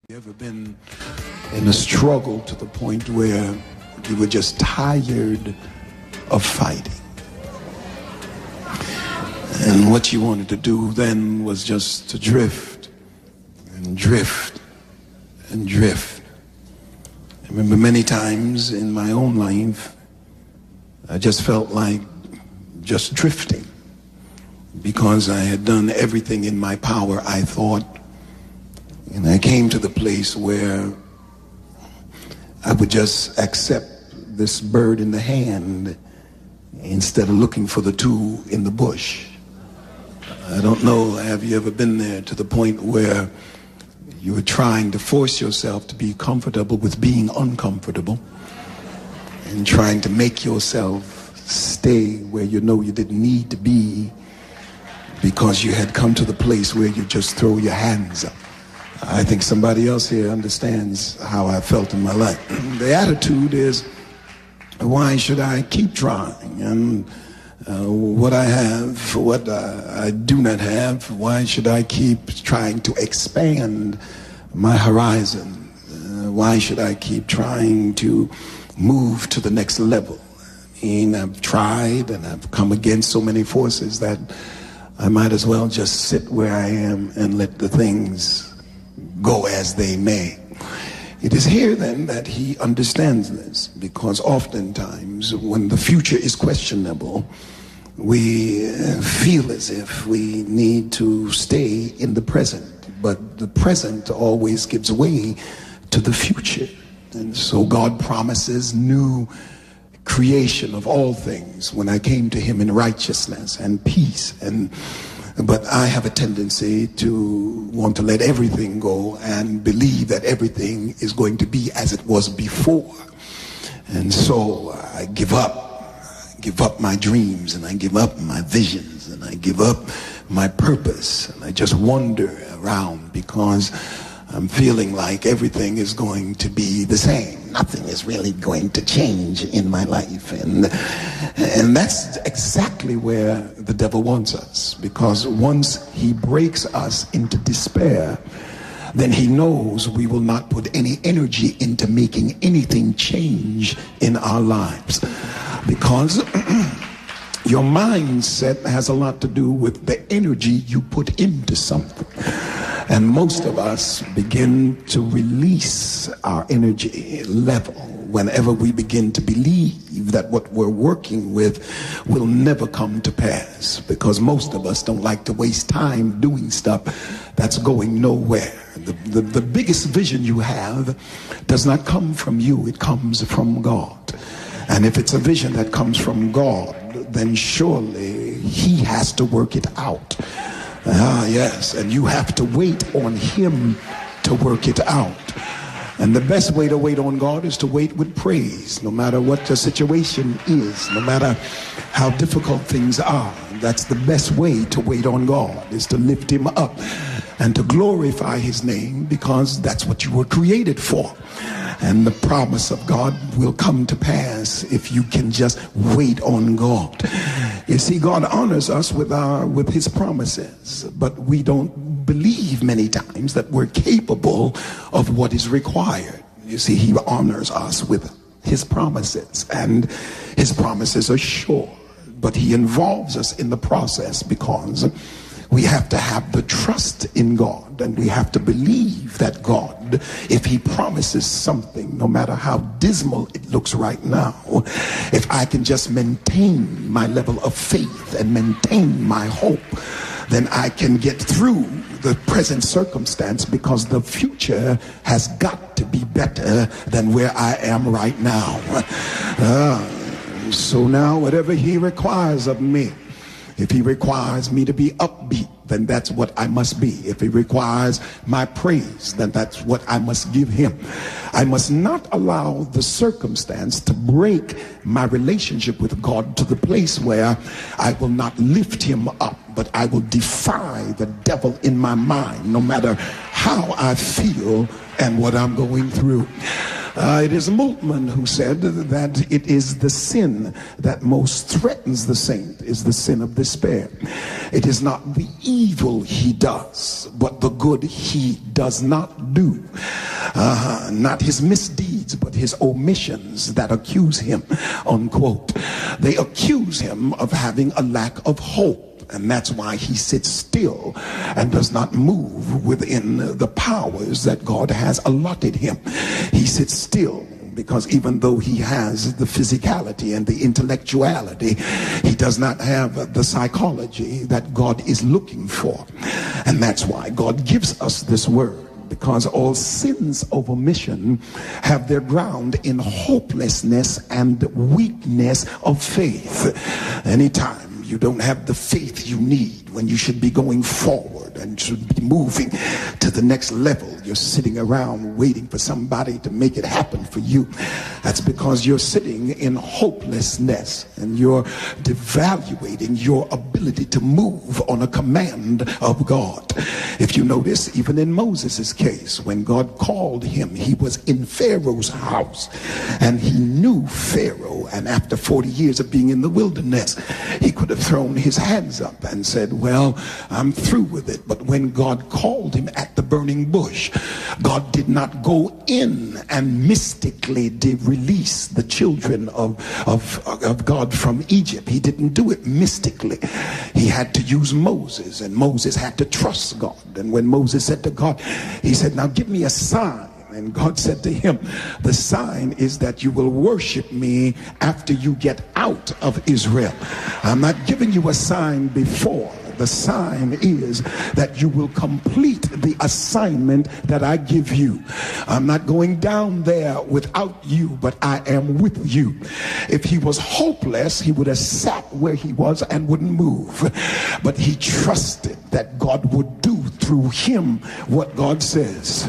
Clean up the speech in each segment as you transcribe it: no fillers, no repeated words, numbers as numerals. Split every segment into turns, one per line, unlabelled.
You ever been in a struggle to the point where you were just tired of fighting? And what you wanted to do then was just to drift and drift and drift. I remember many times in my own life, I just felt like just drifting because I had done everything in my power, I thought. And I came to the place where I would just accept this bird in the hand instead of looking for the two in the bush. I don't know, have you ever been there to the point where you were trying to force yourself to be comfortable with being uncomfortable and trying to make yourself stay where you know you didn't need to be because you had come to the place where you just throw your hands up? I think somebody else here understands how I felt in my life. The attitude is, why should I keep trying? And what I have, what I do not have, why should I keep trying to expand my horizon? Why should I keep trying to move to the next level? I mean, I've tried and I've come against so many forces that I might as well just sit where I am and let the things go as they may. It is here then that he understands this, because oftentimes when the future is questionable, we feel as if we need to stay in the present, but the present always gives way to the future. And so God promises new creation of all things when I came to him in righteousness and peace. But I have a tendency to want to let everything go and believe that everything is going to be as it was before. And so I give up my dreams, and I give up my visions, and I give up my purpose, and I just wander around because I'm feeling like everything is going to be the same. Nothing is really going to change in my life. And that's exactly where the devil wants us, because once he breaks us into despair, then he knows we will not put any energy into making anything change in our lives. Because your mindset has a lot to do with the energy you put into something. And most of us begin to release our energy level whenever we begin to believe that what we're working with will never come to pass, because most of us don't like to waste time doing stuff that's going nowhere. The biggest vision you have does not come from you, it comes from God. And if it's a vision that comes from God, then surely he has to work it out. Yes, and you have to wait on him to work it out. And the best way to wait on God is to wait with praise, no matter what the situation is, no matter how difficult things are. That's the best way to wait on God, is to lift him up and to glorify his name, because that's what you were created for. And the promise of God will come to pass if you can just wait on God. You see, God honors us with his promises, but we don't believe many times that we're capable of what is required. You see, he honors us with his promises, and his promises are sure, but he involves us in the process because we have to have the trust in God, and we have to believe that God, if he promises something, no matter how dismal it looks right now, if I can just maintain my level of faith and maintain my hope, then I can get through the present circumstance, because the future has got to be better than where I am right now. So now whatever he requires of me, if he requires me to be upbeat, then that's what I must be. If he requires my praise, then that's what I must give him. I must not allow the circumstance to break my relationship with God to the place where I will not lift him up, but I will defy the devil in my mind, no matter how I feel and what I'm going through. It is Moltmann who said that it is the sin that most threatens the saint is the sin of despair. It is not the evil he does, but the good he does not do. Not his misdeeds, but his omissions that accuse him, unquote. They accuse him of having a lack of hope. And that's why he sits still and does not move within the powers that God has allotted him. He sits still because even though he has the physicality and the intellectuality, he does not have the psychology that God is looking for. And that's why God gives us this word. Because all sins of omission have their ground in hopelessness and weakness of faith. Anytime you don't have the faith you need when you should be going forward and should be moving to the next level, you're sitting around waiting for somebody to make it happen for you. That's because you're sitting in hopelessness and you're devaluating your ability to move on a command of God. If you notice, even in Moses' case, when God called him, he was in Pharaoh's house and he knew Pharaoh. And after 40 years of being in the wilderness, he could have thrown his hands up and said, well, I'm through with it. But when God called him at the burning bush, God did not go in and mystically release the children of God from Egypt. He didn't do it mystically. He had to use Moses, and Moses had to trust God. And when Moses said to God, he said, now give me a sign. And God said to him, the sign is that you will worship me after you get out of Israel. I'm not giving you a sign before. The sign is that you will complete the assignment that I give you. I'm not going down there without you, but I am with you. If he was hopeless, he would have sat where he was and wouldn't move. But he trusted that God would do through him what God says.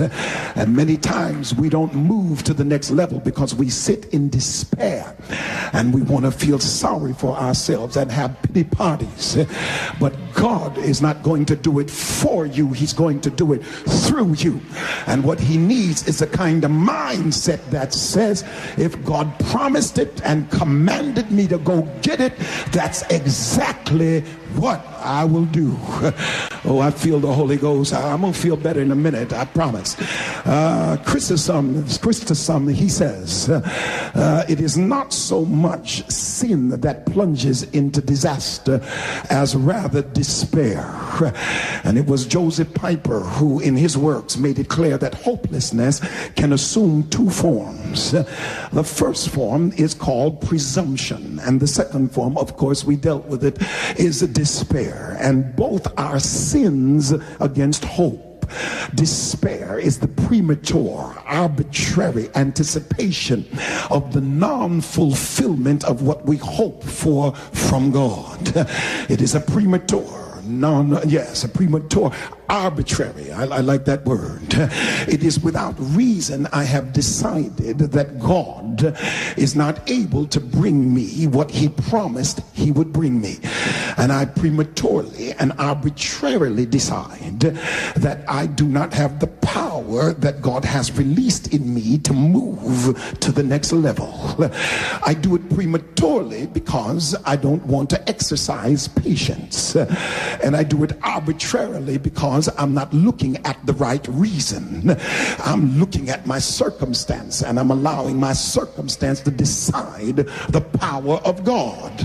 And many times we don't move to the next level because we sit in despair and we want to feel sorry for ourselves and have pity parties. But God is not going to do it for you. He's going to do it through you. And what he needs is a kind of mindset that says, if God promised it and commanded me to go get it, that's exactly what I will do. Oh, I feel the Holy Ghost. I'm going to feel better in a minute, I promise. Christosum, he says, it is not so much sin that plunges into disaster as rather despair. And it was Joseph Piper who in his works made it clear that hopelessness can assume two forms. The first form is called presumption, and the second form, of course we dealt with it, is despair. And both are sins against hope. Despair is the premature, arbitrary anticipation of the non-fulfillment of what we hope for from God. It is a premature, a premature, arbitrary, I like that word. It is without reason I have decided that God is not able to bring me what he promised he would bring me. And I prematurely and arbitrarily decide that I do not have the power that God has released in me to move to the next level. I do it prematurely because I don't want to exercise patience. And I do it arbitrarily because I'm not looking at the right reason. I'm looking at my circumstance, and I'm allowing my circumstance to decide the power of God.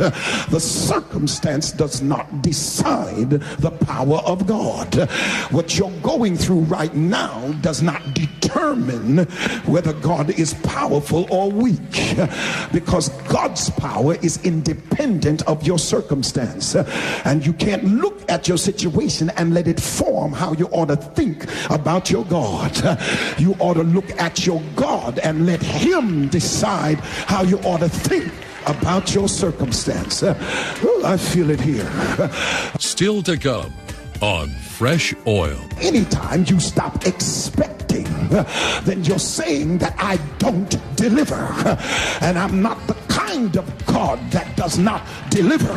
The circumstance does not decide the power of God. What you're going through right now does not determine whether God is powerful or weak, because God's power is independent of your circumstance. And you can't look at your situation and let it form how you ought to think about your God. You ought to look at your God and let him decide how you ought to think about your circumstance. I feel it here.
Still to come on Fresh Oil.
Anytime you stop expecting, then you're saying that I don't deliver, and I'm not the kind of God that does not deliver.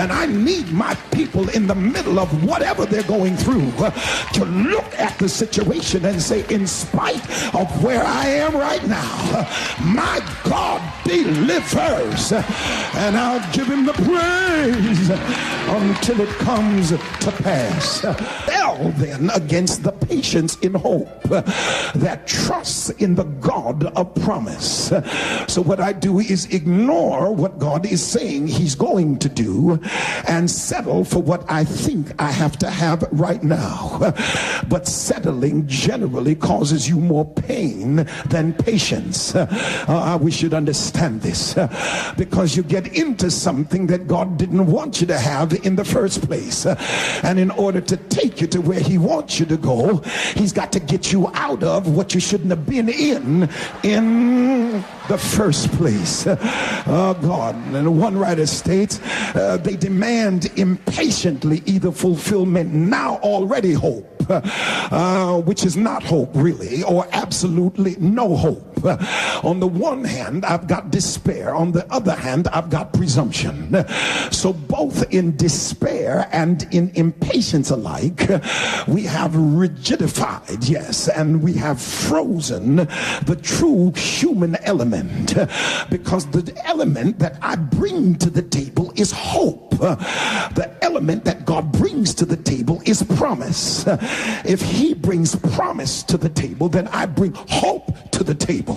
And I need my people in the middle of whatever they're going through to look at the situation and say, in spite of where I am right now, my God delivers, and I'll give him the praise until it comes to pass. Hell then against the patience in hope that trusts in the God of promise. So what I do is ignore what God is saying he's going to do and settle for what I think I have to have right now. But settling generally causes you more pain than patience. We should understand this, because you get into something that God didn't want you to have in the first place. And in order to take you to where he wants you to go, he's got to get you out of what you shouldn't have been in the first place. Oh God. And one writer states, they demand impatiently either fulfillment now already hope, which is not hope really, or absolutely no hope. On the one hand, I've got despair. On the other hand, I've got presumption. So both in despair and in impatience alike, we have rigidified, yes, and we have frozen the true human element, because the element that I bring to the table is hope. The element that God brings to the table is promise. If he brings promise to the table, then I bring hope to the table,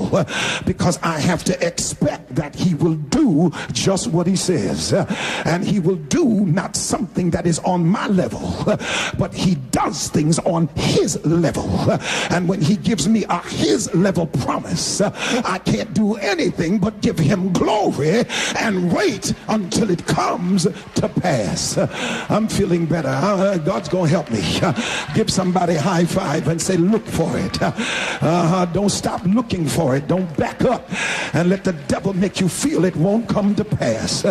because I have to expect that he will do just what he says, and he will do not something that is on my level, but he does things on his level. And when he gives me a his level promise, I can't do anything but give him glory and wait until it comes to pass. I'm feeling better. God's gonna help me. Give somebody a high five and say, look for it. Don't stop looking for it. Don't back up and let the devil make you feel it won't come to pass.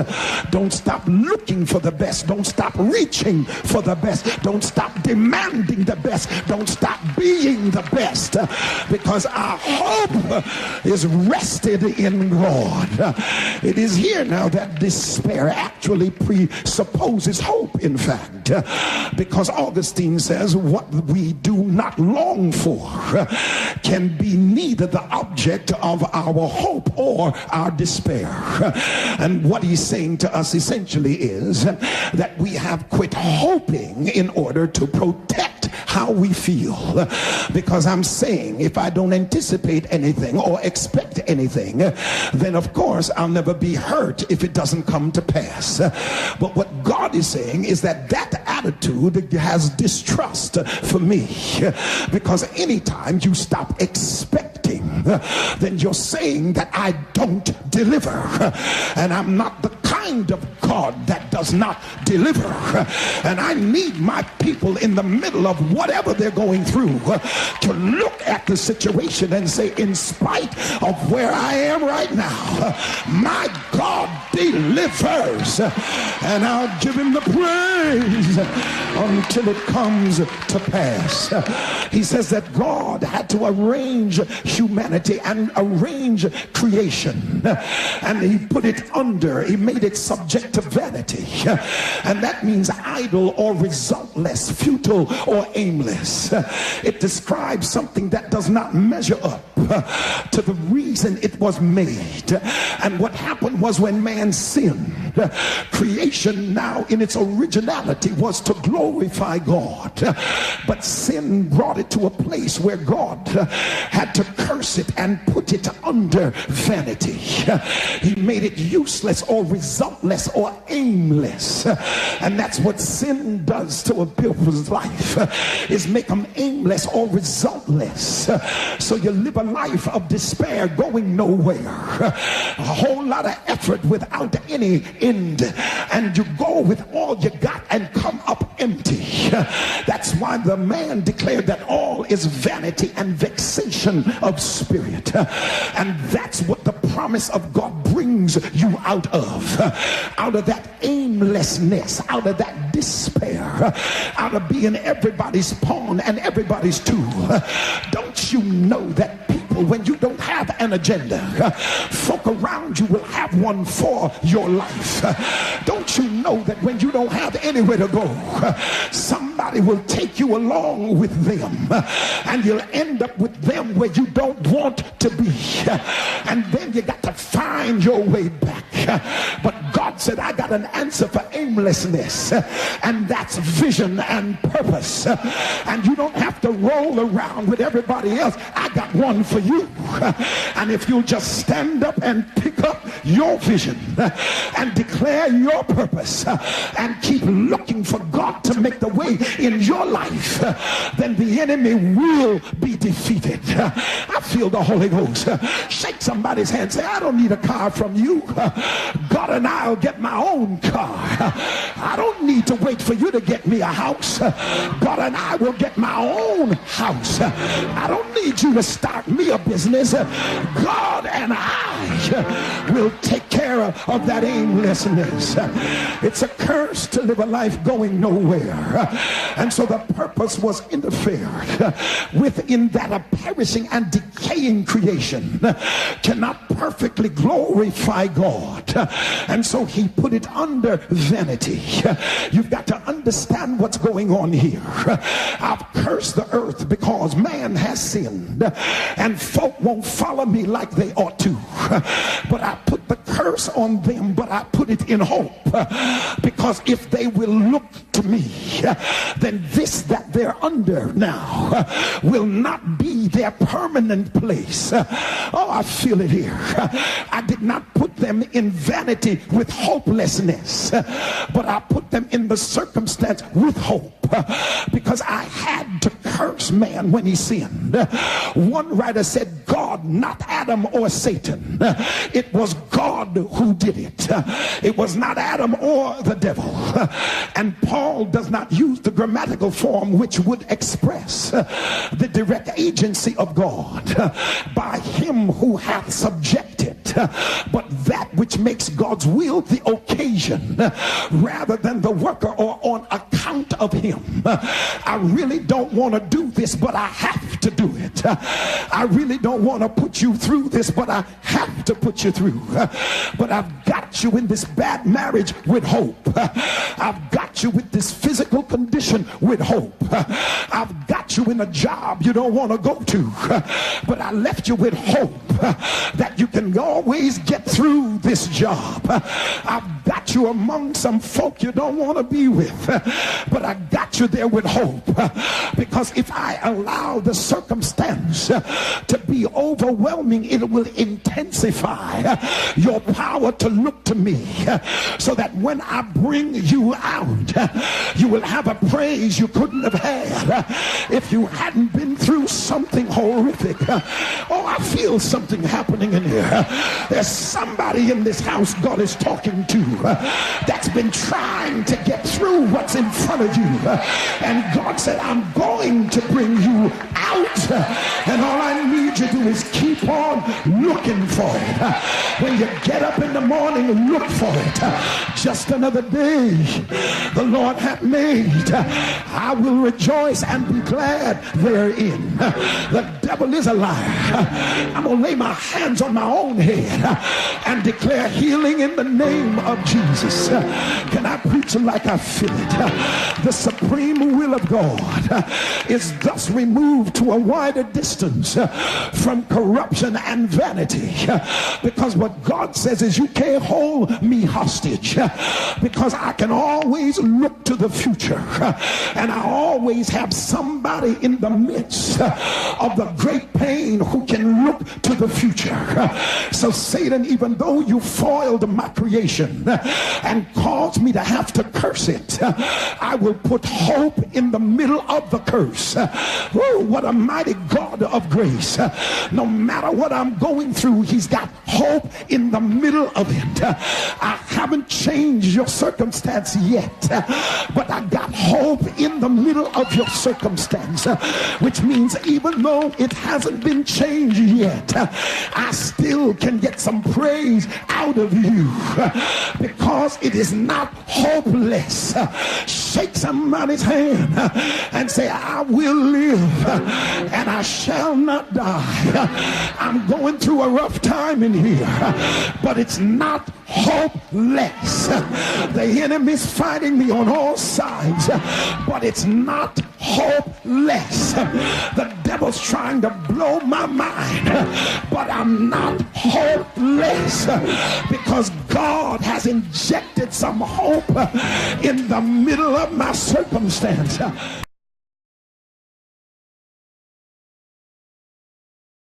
Don't stop looking for the best. Don't stop reaching for the best. Don't stop demanding the best. Don't stop being the best, because our hope is rested in God. It is here now that despair actually presupposes hope, in fact, because Augustine says what we do not long for can be neither the object of our hope or our despair. And what he's saying to us essentially is that we have quit hoping in order to protect how we feel. Because I'm saying, if I don't anticipate anything or expect anything, then of course I'll never be hurt if it doesn't come to pass. But what God is saying is that that attitude has distrust for me, because anytime you stop expecting, then you're saying that I don't deliver, and I'm not the kind of God that does not deliver. And I need my people in the middle of whatever they're going through to look at the situation and say, in spite of where I am right now, my God delivers, and I'll give him the praise until it comes to pass. He says that God had to arrange humanity and arrange creation, and he put it under, he made it subject to vanity, and that means idle or resultless, futile or aimless. It describes something that does not measure up to the reason it was made. And what happened was, when man sinned, creation now in its originality was to glorify God, but sin brought it to a place where God had to curse it and put it under vanity. He made it useless or resultless or aimless, and that's what sin does to a people's life, is make them aimless or resultless. So you live a life of despair, going nowhere, a whole lot of effort without any end, and you go with all you got and come up empty. That's why the man declared that all is vanity and vexation of spirit, and that's what the promise of God brings you out of that aimlessness, out of that despair, out of being everybody's pawn and everybody's tool. Don't you know that people, when you don't have an agenda. Folk around you will have one for your life. Don't you know that when you don't have anywhere to go, somebody will take you along with them, and you'll end up with them where you don't want to be, and then you got to find your way back. But God said, I got an answer for aimlessness, and that's vision and purpose. And you don't have to roll around with everybody else. I got one for you. And if you'll just stand up and pick up your vision and declare your purpose and keep looking for God to make the way in your life, then the enemy will be defeated. I feel the Holy Ghost. Shake somebody's hand. Say, I don't need a car from you. God and I'll get my own car. I don't need to wait for you to get me a house. God and I will get my own house. I don't need you to start me a business. God and I will take care of that aimlessness. It's a curse to live a life going nowhere. And so the purpose was interfered with, in that a perishing and decaying creation cannot perfectly glorify God. And so he put it under vanity. You've got to understand what's going on here. I've cursed the earth because man has sinned, and folk won't follow me like they ought to. But I put the curse on them, but I put it in hope, because if they will look to me, then this that they're under now will not be their permanent place. Oh, I feel it here. I did not put them in vanity with hopelessness, but I put them in the circumstance with hope, because I had to curse man when he sinned. One writer said, God, not Adam or Satan. It was God who did it. It was not Adam or the devil. And Paul does not use the grammatical form which would express the direct agency of God. By him who hath subjected, but that which makes God's will the occasion rather than the worker, or on account of him. I really don't want to do this, but I have to do it. I really don't want to put you through this, but I have to put you through. But I've got you in this bad marriage with hope. I've got you with this physical condition with hope. I've got you in a job you don't want to go to, but I left you with hope that you can always get through this job. I've got you among some folk you don't want to be with, but I got you there with hope, because if I allow the circumstance to be overwhelming, it will intensify your power to look to me, so that when I bring you out, you will have a praise you couldn't have had if you hadn't been through something horrific. Oh, I feel something happening in here. There's somebody in this house God is talking to that's been trying to get through what's in front of you, and God said, I'm going to bring you out, and all I need you to do is keep on looking for it. When you get up in the morning, look for it. Just another day the Lord hath made. I will rejoice and be glad therein. The devil is a liar. I'm gonna lay my hands on my own head and declare healing in the name of Jesus. Can I preach like I feel it? The supreme will of God is thus removed to a wider distance from corruption and vanity, because what God says is, you can't hold me hostage, because I can always look to the future, and I always have somebody in the midst of the great pain who can look to the future. So Satan, even though you foiled my creation and caused me to have to curse it, I will put hope in the middle of the curse. Woo, what a mighty God of grace. No matter what I'm going through, he's got hope in the middle of it. I haven't changed your circumstance yet, but I got hope in the middle of your circumstance, which means even though it hasn't been changed yet, I still can get some praise out of you because it is not hopeless. Shake somebody's hand and say, I will live and I shall not die. I'm going through a rough time in here, but it's not hopeless. The enemy's fighting me on all sides, but it's not hopeless. The devil's trying to blow my mind, but I'm not hopeless because God has injected some hope in the middle of my circumstance.